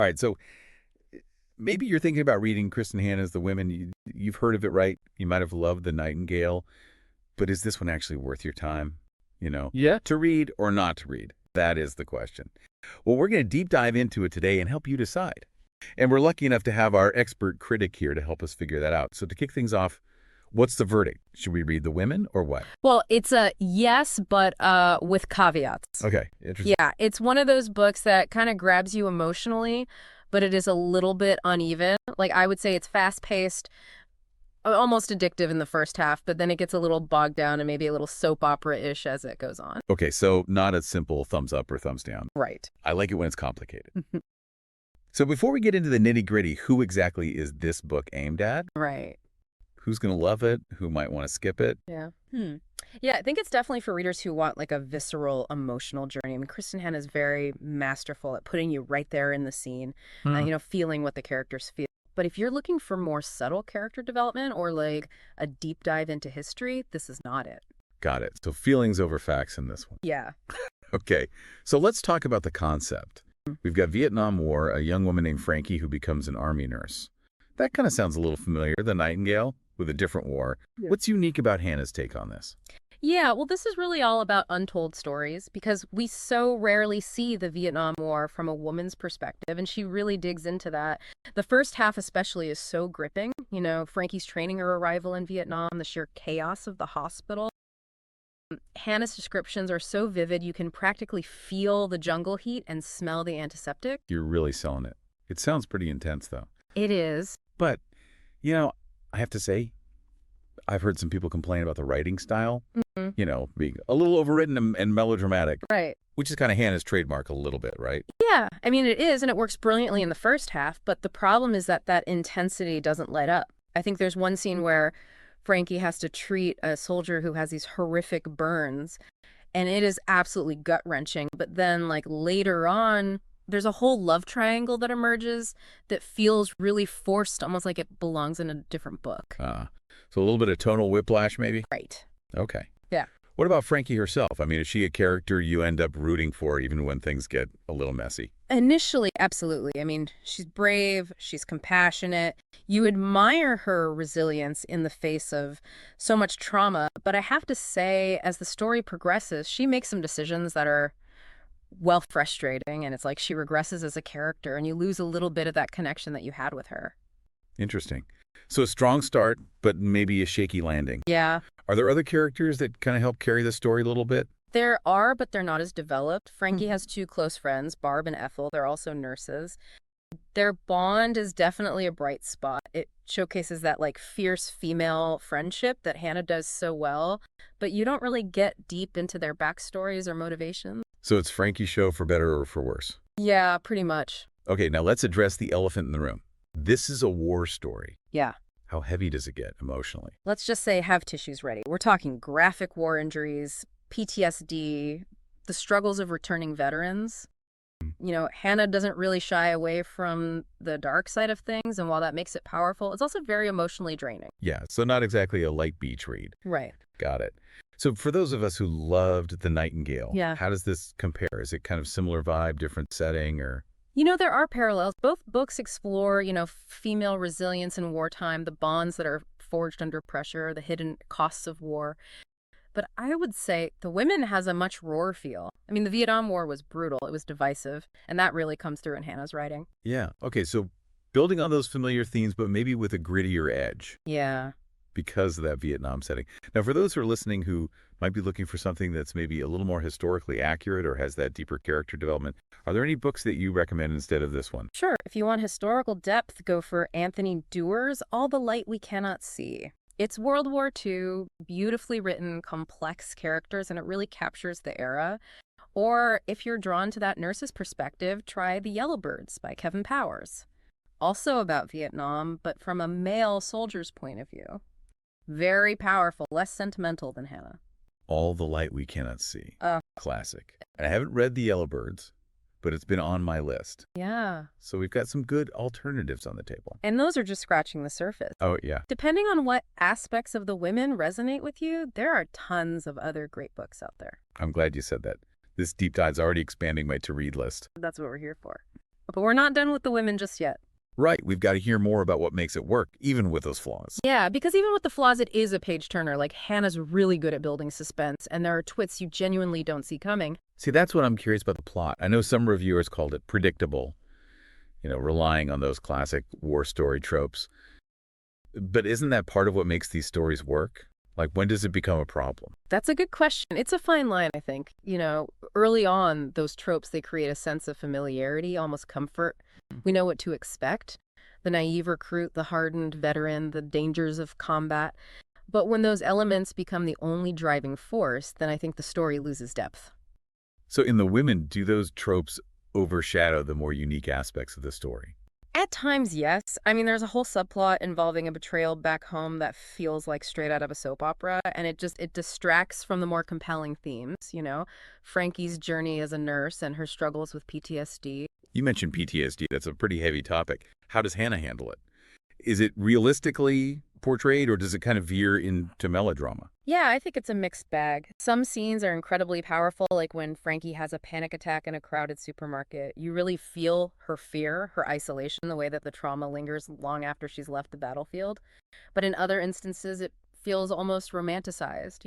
All right, so maybe you're thinking about reading Kristin Hannah's The Women. You've heard of it, right? You might have loved The Nightingale, but is this one actually worth your time? Yeah. To read or not to read? That is the question. Well, we're going to deep dive into it today and help you decide. And we're lucky enough to have our expert critic here to help us figure that out. So to kick things off, what's the verdict? Should we read The Women or what? Well, it's a yes, but with caveats. Okay, interesting. Yeah, it's one of those books that kind of grabs you emotionally, but it is a little bit uneven. Like, I would say it's fast-paced, almost addictive in the first half, but then it gets a little bogged down and maybe a little soap opera-ish as it goes on. Okay, so not a simple thumbs up or thumbs down. Right. I like it when it's complicated. So before we get into the nitty-gritty, who exactly is this book aimed at? Right. Who's going to love it? Who might want to skip it? Yeah. Yeah, I think it's definitely for readers who want like a visceral, emotional journey. I mean, Kristin Hannah is very masterful at putting you right there in the scene, feeling what the characters feel. But if you're looking for more subtle character development or like a deep dive into history, this is not it. Got it. So feelings over facts in this one. Yeah. Okay, so let's talk about the concept. We've got Vietnam War, a young woman named Frankie who becomes an army nurse. That kind of sounds a little familiar, The Nightingale, with a different war. Yeah. What's unique about Hannah's take on this? Yeah, well, this is really all about untold stories because we so rarely see the Vietnam War from a woman's perspective, and she really digs into that. The first half especially is so gripping. Frankie's training her arrival in Vietnam, the sheer chaos of the hospital. Hannah's descriptions are so vivid you can practically feel the jungle heat and smell the antiseptic. You're really selling it. It sounds pretty intense, though. It is. But, I have to say, I've heard some people complain about the writing style, being a little overwritten and melodramatic. Right. Which is kind of Hannah's trademark a little bit, right? Yeah, I mean, it is, and it works brilliantly in the first half, but the problem is that intensity doesn't let up. I think there's one scene where Frankie has to treat a soldier who has these horrific burns, and it is absolutely gut-wrenching. But then, like, later on, there's a whole love triangle that emerges that feels really forced, almost like it belongs in a different book. So a little bit of tonal whiplash, maybe? Right. Okay. Yeah. What about Frankie herself? I mean, is she a character you end up rooting for even when things get a little messy? Initially, absolutely. I mean, she's brave, she's compassionate. You admire her resilience in the face of so much trauma. But I have to say, as the story progresses, she makes some decisions that are, well, frustrating. And it's like she regresses as a character, and you lose a little bit of that connection that you had with her. Interesting. So a strong start, but maybe a shaky landing. Yeah. Are there other characters that kind of help carry the story a little bit? There are, but they're not as developed. Frankie has two close friends, Barb and Ethel. They're also nurses. Their bond is definitely a bright spot. It showcases that like fierce female friendship that Hannah does so well, but you don't really get deep into their backstories or motivations. So it's Frankie's show for better or for worse? Yeah, pretty much. Okay, now let's address the elephant in the room. This is a war story. Yeah. How heavy does it get emotionally? Let's just say have tissues ready. We're talking graphic war injuries, PTSD, the struggles of returning veterans. Hannah doesn't really shy away from the dark side of things, and while that makes it powerful, it's also very emotionally draining. Yeah, so not exactly a light beach read. Right. Got it. So for those of us who loved The Nightingale, yeah, how does this compare? Is it kind of similar vibe, different setting, or? There are parallels. Both books explore, female resilience in wartime, the bonds that are forged under pressure, the hidden costs of war. But I would say The Women has a much rawer feel. I mean, the Vietnam War was brutal. It was divisive. And that really comes through in Hannah's writing. Yeah. Okay, so building on those familiar themes, but maybe with a grittier edge. Yeah. Because of that Vietnam setting. Now, for those who are listening who might be looking for something that's maybe a little more historically accurate or has that deeper character development, are there any books that you recommend instead of this one? Sure. If you want historical depth, go for Anthony Doerr's All the Light We Cannot See. It's World War II, beautifully written, complex characters, and it really captures the era. Or if you're drawn to that nurse's perspective, try The Yellowbirds by Kevin Powers. Also about Vietnam, but from a male soldier's point of view. Very powerful, less sentimental than Hannah. All the Light We Cannot See. Classic. And I haven't read The Yellowbirds, but it's been on my list. Yeah. So we've got some good alternatives on the table. And those are just scratching the surface. Oh, yeah. Depending on what aspects of The Women resonate with you, there are tons of other great books out there. I'm glad you said that. This deep dive's already expanding my to-read list. That's what we're here for. But we're not done with the women just yet. Right, we've got to hear more about what makes it work, even with those flaws. Yeah, because even with the flaws, it is a page-turner. Like, Hannah's really good at building suspense, and there are twists you genuinely don't see coming. See, that's what I'm curious about the plot. I know some reviewers called it predictable, relying on those classic war story tropes. But isn't that part of what makes these stories work? Like, when does it become a problem? That's a good question. It's a fine line, I think. Early on, those tropes, they create a sense of familiarity, almost comfort. We know what to expect. The naive recruit, the hardened veteran, the dangers of combat. But when those elements become the only driving force, then I think the story loses depth. So in The Women, do those tropes overshadow the more unique aspects of the story? At times, yes. I mean, there's a whole subplot involving a betrayal back home that feels like straight out of a soap opera, and it distracts from the more compelling themes. Frankie's journey as a nurse and her struggles with PTSD. You mentioned PTSD. That's a pretty heavy topic. How does Hannah handle it? Is it realistically portrayed, or does it kind of veer into melodrama? Yeah, I think it's a mixed bag. Some scenes are incredibly powerful, like when Frankie has a panic attack in a crowded supermarket. You really feel her fear, her isolation, the way that the trauma lingers long after she's left the battlefield. But in other instances, it feels almost romanticized,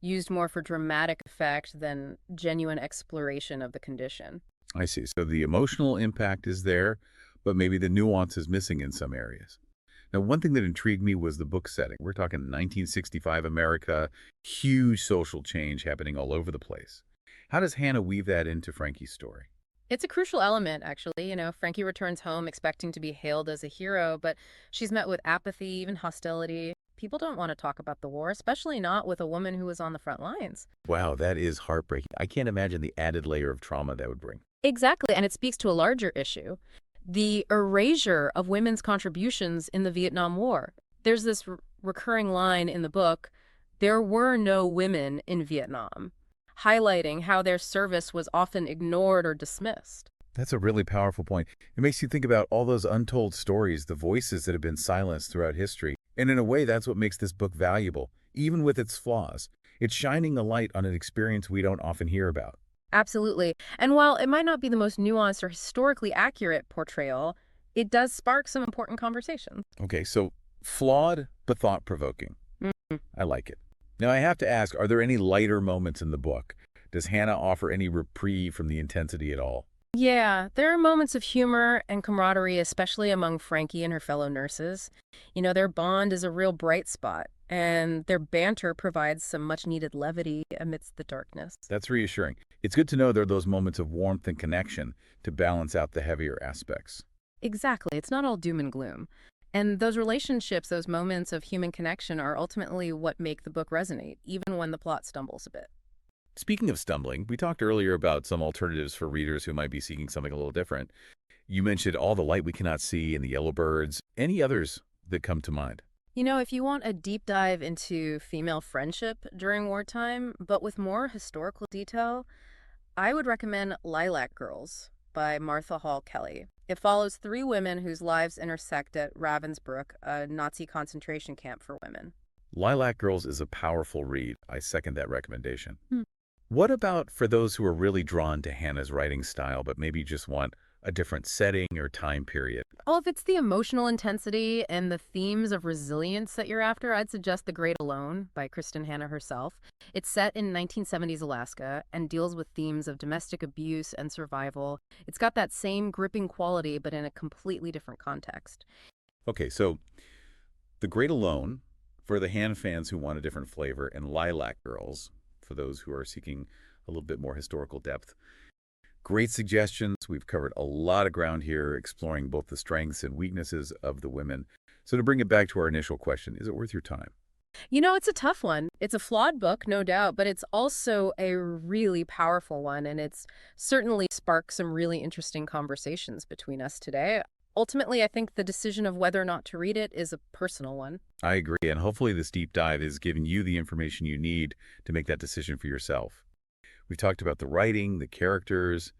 used more for dramatic effect than genuine exploration of the condition. I see. So the emotional impact is there, but maybe the nuance is missing in some areas. Now, one thing that intrigued me was the book setting. We're talking 1965 America, huge social change happening all over the place. How does Hannah weave that into Frankie's story? It's a crucial element, actually. Frankie returns home expecting to be hailed as a hero, but she's met with apathy, even hostility. People don't want to talk about the war, especially not with a woman who was on the front lines. Wow, that is heartbreaking. I can't imagine the added layer of trauma that would bring. Exactly, and it speaks to a larger issue, the erasure of women's contributions in the Vietnam War. There's this recurring line in the book, there were no women in Vietnam, highlighting how their service was often ignored or dismissed. That's a really powerful point. It makes you think about all those untold stories, the voices that have been silenced throughout history. And in a way, that's what makes this book valuable, even with its flaws. It's shining a light on an experience we don't often hear about. Absolutely. And while it might not be the most nuanced or historically accurate portrayal, it does spark some important conversations. Okay, so flawed but thought-provoking. Mhm. I like it. Now, I have to ask, are there any lighter moments in the book? Does Hannah offer any reprieve from the intensity at all? Yeah, there are moments of humor and camaraderie, especially among Frankie and her fellow nurses. Their bond is a real bright spot, and their banter provides some much-needed levity amidst the darkness. That's reassuring. It's good to know there are those moments of warmth and connection to balance out the heavier aspects. Exactly. It's not all doom and gloom. And those relationships, those moments of human connection are ultimately what make the book resonate, even when the plot stumbles a bit. Speaking of stumbling, we talked earlier about some alternatives for readers who might be seeking something a little different. You mentioned All the Light We Cannot See and The Yellow Birds. Any others that come to mind? If you want a deep dive into female friendship during wartime, but with more historical detail, I would recommend Lilac Girls by Martha Hall Kelly. It follows three women whose lives intersect at Ravensbrück, a Nazi concentration camp for women. Lilac Girls is a powerful read. I second that recommendation. What about for those who are really drawn to Hannah's writing style, but maybe just want a different setting or time period? Oh, if it's the emotional intensity and the themes of resilience that you're after, I'd suggest The Great Alone by Kristin Hannah herself. It's set in 1970s Alaska and deals with themes of domestic abuse and survival. It's got that same gripping quality, but in a completely different context. Okay, so The Great Alone for the Hannah fans who want a different flavor, and Lilac Girls for those who are seeking a little bit more historical depth. Great suggestions. We've covered a lot of ground here, exploring both the strengths and weaknesses of the women. So to bring it back to our initial question, is it worth your time? It's a tough one. It's a flawed book, no doubt, but it's also a really powerful one, and it's certainly sparked some really interesting conversations between us today. Ultimately, I think the decision of whether or not to read it is a personal one. I agree, and hopefully this deep dive is giving you the information you need to make that decision for yourself. We've talked about the writing, the characters,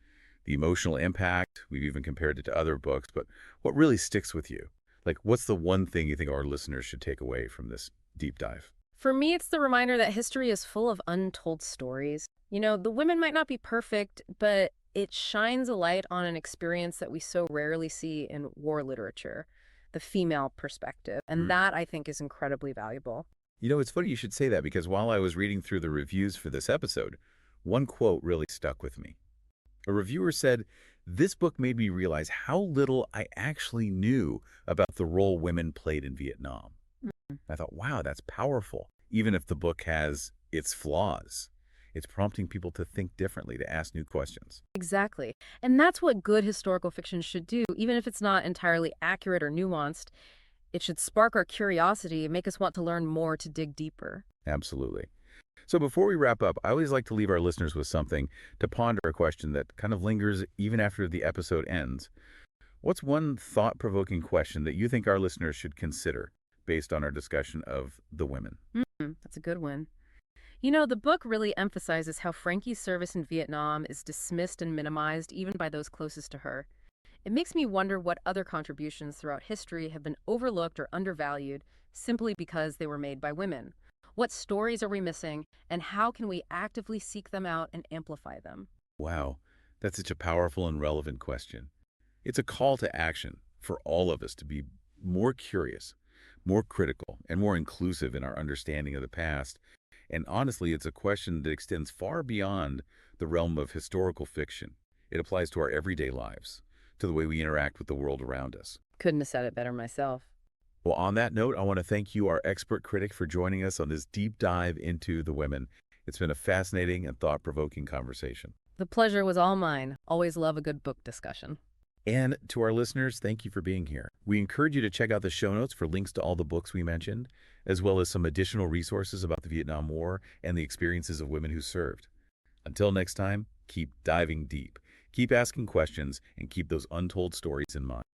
the emotional impact. We've even compared it to other books, but what really sticks with you? Like, what's the one thing you think our listeners should take away from this deep dive? For me, it's the reminder that history is full of untold stories. The women might not be perfect, but It shines a light on an experience that we so rarely see in war literature, the female perspective. And Mm. that, I think, is incredibly valuable. It's funny you should say that because while I was reading through the reviews for this episode, one quote really stuck with me. A reviewer said, "This book made me realize how little I actually knew about the role women played in Vietnam." I thought, wow, that's powerful. Even if the book has its flaws, it's prompting people to think differently, to ask new questions. Exactly. And that's what good historical fiction should do, even if it's not entirely accurate or nuanced. It should spark our curiosity and make us want to learn more to dig deeper. Absolutely. So before we wrap up, I always like to leave our listeners with something to ponder, a question that kind of lingers even after the episode ends. What's one thought-provoking question that you think our listeners should consider based on our discussion of the women? That's a good one. You know, the book really emphasizes how Frankie's service in Vietnam is dismissed and minimized even by those closest to her. It makes me wonder what other contributions throughout history have been overlooked or undervalued simply because they were made by women. What stories are we missing, and how can we actively seek them out and amplify them? Wow, that's such a powerful and relevant question. It's a call to action for all of us to be more curious, more critical, and more inclusive in our understanding of the past. And honestly, it's a question that extends far beyond the realm of historical fiction. It applies to our everyday lives, to the way we interact with the world around us. Couldn't have said it better myself. Well, on that note, I want to thank you, our expert critic, for joining us on this deep dive into the women. It's been a fascinating and thought-provoking conversation. The pleasure was all mine. Always love a good book discussion. And to our listeners, thank you for being here. We encourage you to check out the show notes for links to all the books we mentioned, as well as some additional resources about the Vietnam War and the experiences of women who served. Until next time, keep diving deep, keep asking questions, and keep those untold stories in mind.